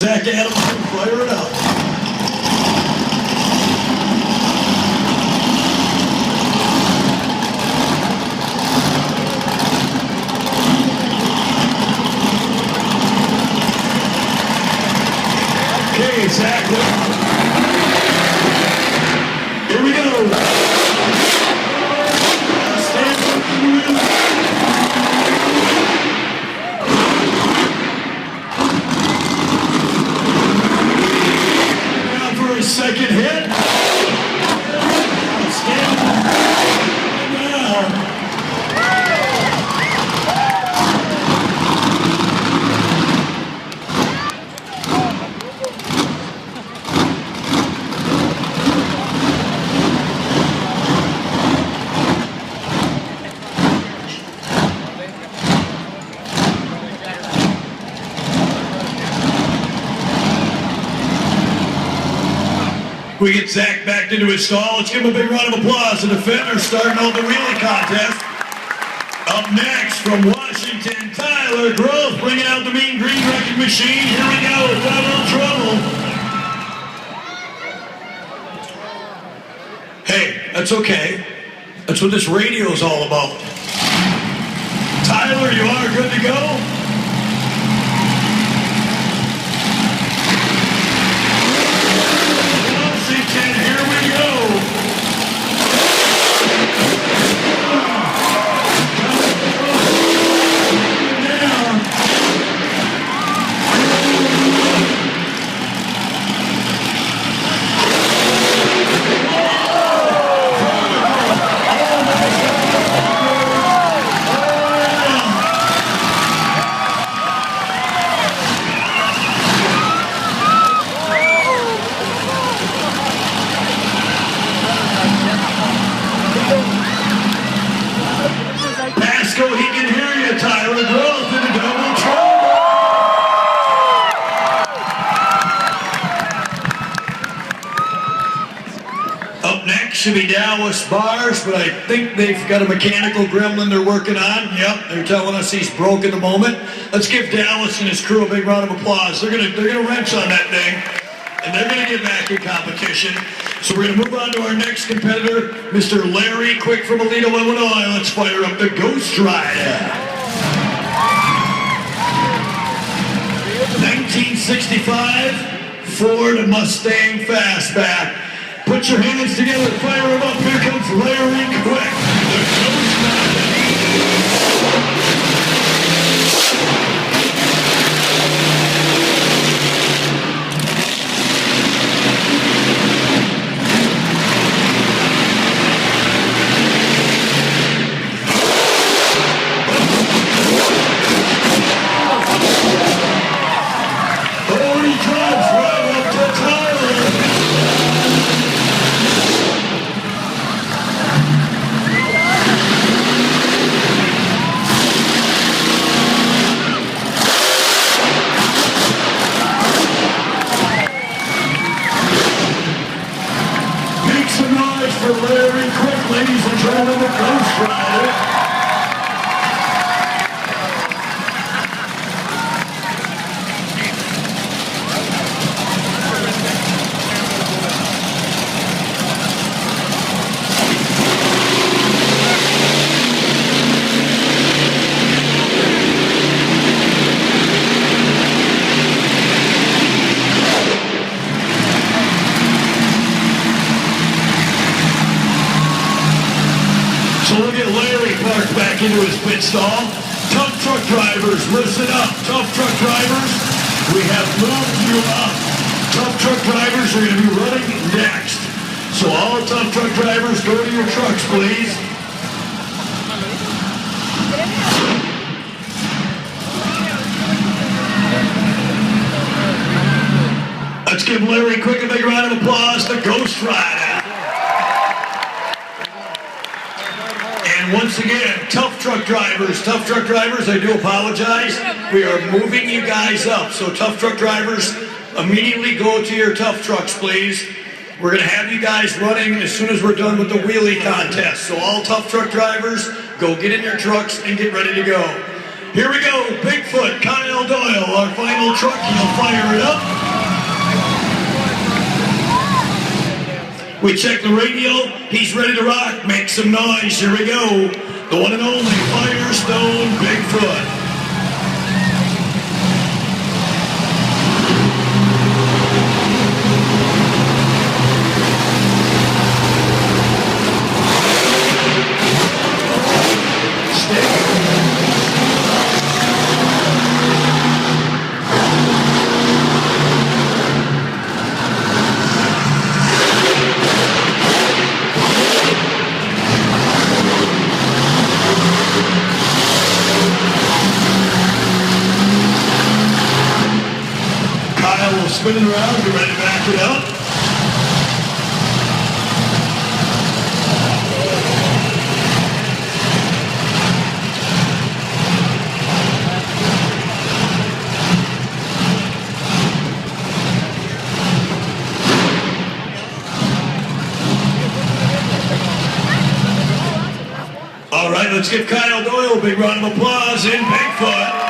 Zach Adams, fire it up. Okay, Zach, here we go. Stand now for a second hit. Stand now. We get Zach back into his stall. Let's give him a big round of applause. The defender starting out the wheelie contest. Up next from Washington, Tyler Grove bringing out the mean green wrecking machine. Here we go, double trouble. Hey, that's okay. That's what this radio is all about. Tyler, you are good to go? Here we go. Pasco, he can hear you, Tyler. Grove in the double trouble. Up next should be Dallas Bars, but I think they've got a mechanical gremlin they're working on. Yep, they're telling us he's broke at the moment. Let's give Dallas and his crew a big round of applause. They're gonna wrench on that thing, and they're gonna get back in competition. So we're going to move on to our next competitor, Mr. Larry Quick from Aledo, Illinois. Let's fire up the Ghost Rider. 1965 Ford Mustang Fastback. Put your hands together, fire them up. Here comes Larry Quick, the Ghost Rider. For Larry Quick, ladies and gentlemen, the Ghost Rider. So we'll get Larry parked back into his pit stall. Tough truck drivers, listen up. Tough truck drivers, we have moved you up. Tough truck drivers are going to be running next. So all tough truck drivers, go to your trucks, please. Let's give Larry Quick a big round of applause, the Ghost Rider. And once again, tough truck drivers, I do apologize. We are moving you guys up. So tough truck drivers, immediately go to your tough trucks, please. We're going to have you guys running as soon as we're done with the wheelie contest. So all tough truck drivers, go get in your trucks and get ready to go. Here we go, Bigfoot, Kyle Doyle, our final truck. He'll fire it up. We check the radio. He's ready to rock. Make some noise. Here we go. The one and only Firestone Bigfoot. Spinning around, get ready to back it up. All right, let's give Kyle Doyle a big round of applause in Bigfoot.